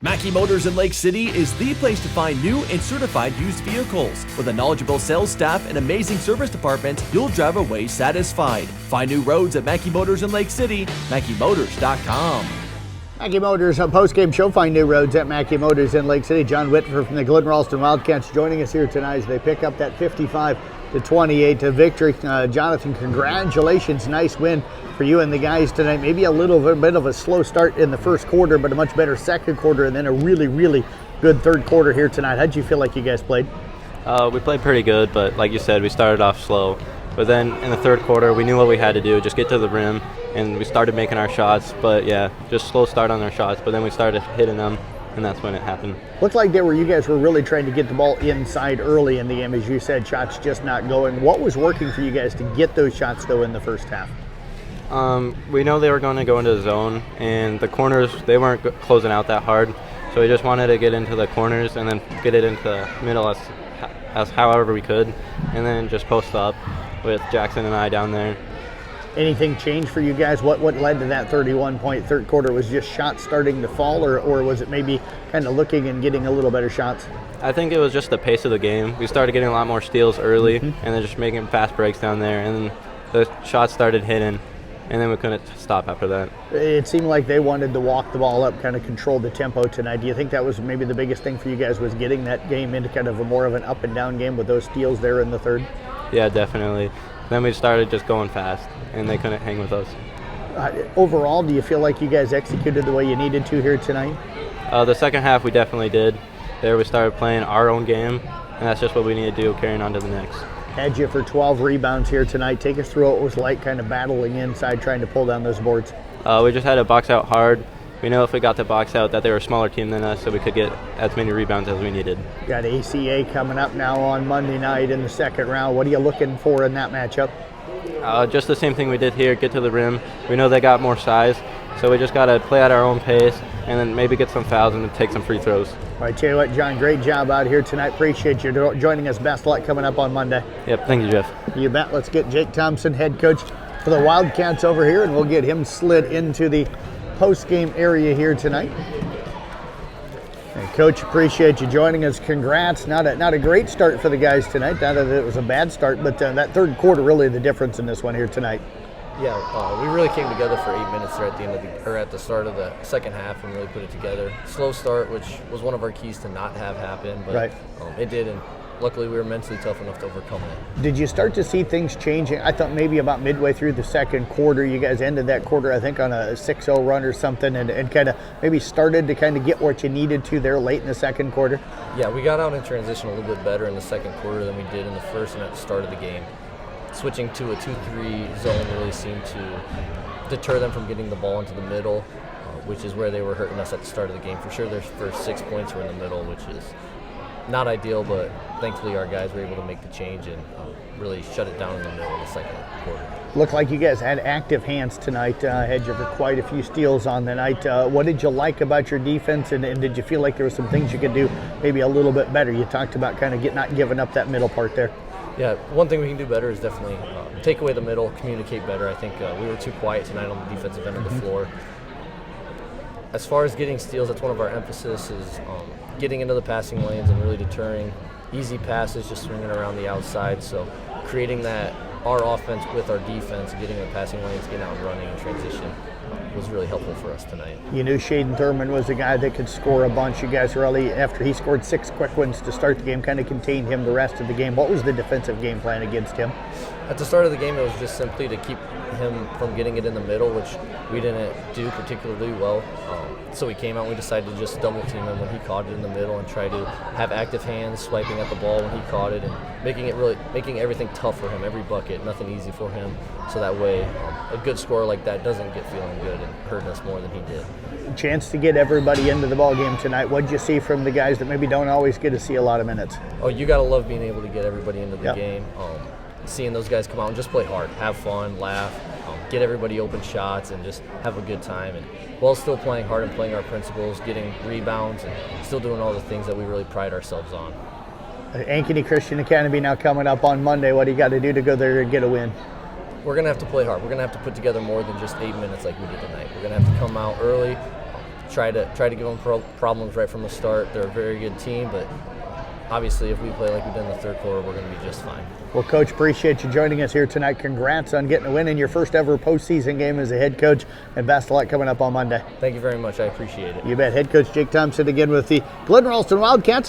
Mackey Motors in Lake City is the place to find new and certified used vehicles. With a knowledgeable sales staff and amazing service department, you'll drive away satisfied. Find new roads at Mackey Motors in Lake City, MackeyMotors.com. Mackey Motors, a post-game show. Find new roads at Mackey Motors in Lake City. John Whitver from the Glidden Ralston Wildcats joining us here tonight as they pick up that 55-28 victory. Jonathan, congratulations. Nice win for you and the guys tonight. Maybe a little bit of a slow start in the first quarter, but a much better second quarter, and then a really, really good third quarter here tonight. How'd you feel like you guys played? We played pretty good, but like you said, we started off slow. But then in the third quarter, we knew what we had to do, just get to the rim, and we started making our shots. But yeah, just slow start on our shots, but then we started hitting them, and that's when it happened. Looked like you guys were really trying to get the ball inside early in the game, as you said, shots just not going. What was working for you guys to get those shots, though, in the first half? We know they were going to go into the zone, and the corners, they weren't closing out that hard. So we just wanted to get into the corners and then get it into the middle as however we could, and then just post up with Jackson and I down there. Anything changed for you guys? What led to that 31-point third quarter? Was just shots starting to fall, or was it maybe kind of looking and getting a little better shots? I think it was just the pace of the game. We started getting a lot more steals early, and then just making fast breaks down there, and then the shots started hitting, and then we couldn't stop after that. It seemed like they wanted to walk the ball up, kind of control the tempo tonight. Do you think that was maybe the biggest thing for you guys, was getting that game into kind of a more of an up and down game with those steals there in the third? Yeah, definitely. Then we started just going fast, and they couldn't hang with us. Overall, do you feel like you guys executed the way you needed to here tonight? The second half, we definitely did. There we started playing our own game, and that's just what we need to do, carrying on to the next. Had you for 12 rebounds here tonight. Take us through what it was like kind of battling inside, trying to pull down those boards. We just had to box out hard. We know if we got the box out that they were a smaller team than us, so we could get as many rebounds as we needed. Got ACA coming up now on Monday night in the second round. What are you looking for in that matchup? Just the same thing we did here, get to the rim. We know they got more size, so we just got to play at our own pace and then maybe get some fouls and take some free throws. All right, tell you what, John, great job out here tonight. Appreciate you joining us. Best luck coming up on Monday. Yep, thank you, Jeff. You bet. Let's get Jake Thompson, head coach for the Wildcats, over here, and we'll get him slid into the post-game area here tonight. And Coach, appreciate you joining us. Congrats. Not a great start for the guys tonight. Not that it was a bad start, but that third quarter really the difference in this one here tonight. Yeah, we really came together for 8 minutes there at the start of the second half and really put it together. Slow start, which was one of our keys to not have happen, but right. It did, and luckily we were mentally tough enough to overcome it. Did you start to see things changing? I thought maybe about midway through the second quarter, you guys ended that quarter, I think, on a 6-0 run or something, and kind of maybe started to kind of get what you needed to there late in the second quarter? Yeah, we got out in transition a little bit better in the second quarter than we did in the first and at the start of the game. Switching to a 2-3 zone really seemed to deter them from getting the ball into the middle, which is where they were hurting us at the start of the game. For sure, their first 6 points were in the middle, which is not ideal, but thankfully our guys were able to make the change and really shut it down in the middle of the second quarter. Looked like you guys had active hands tonight. Had you for quite a few steals on the night. What did you like about your defense, and did you feel like there were some things you could do maybe a little bit better? You talked about kind of not giving up that middle part there. Yeah, one thing we can do better is definitely take away the middle, communicate better. I think we were too quiet tonight on the defensive end of the floor. As far as getting steals, that's one of our emphasis is getting into the passing lanes and really deterring easy passes, just swinging around the outside. So creating that, our offense with our defense, getting in the passing lanes, getting out and running in transition was really helpful for us tonight. You knew Churdan Thurman was a guy that could score a bunch. You guys really, after he scored 6 quick ones to start the game, kind of contained him the rest of the game. What was the defensive game plan against him? At the start of the game, it was just simply to keep him from getting it in the middle, which we didn't do particularly well. So we came out and we decided to just double team him when he caught it in the middle and try to have active hands, swiping at the ball when he caught it, and making everything tough for him, every bucket, nothing easy for him. So that way, a good scorer like that doesn't get feeling good and hurting us more than he did. Chance to get everybody into the ball game tonight. What did you see from the guys that maybe don't always get to see a lot of minutes? Oh, you got to love being able to get everybody into the game. Seeing those guys come out and just play hard, have fun, laugh, get everybody open shots, and just have a good time. And while still playing hard and playing our principles, getting rebounds, and still doing all the things that we really pride ourselves on. Ankeny Christian Academy now coming up on Monday. What do you got to do to go there and get a win? We're going to have to play hard. We're going to have to put together more than just 8 minutes like we did tonight. We're going to have to come out early, try to give them problems right from the start. They're a very good team, but obviously if we play like we did in the third quarter, we're going to be just fine. Well, Coach, appreciate you joining us here tonight. Congrats on getting a win in your first ever postseason game as a head coach, and best of luck coming up on Monday. Thank you very much. I appreciate it. You bet. Head coach Jake Thompson again with the Glidden Ralston Wildcats.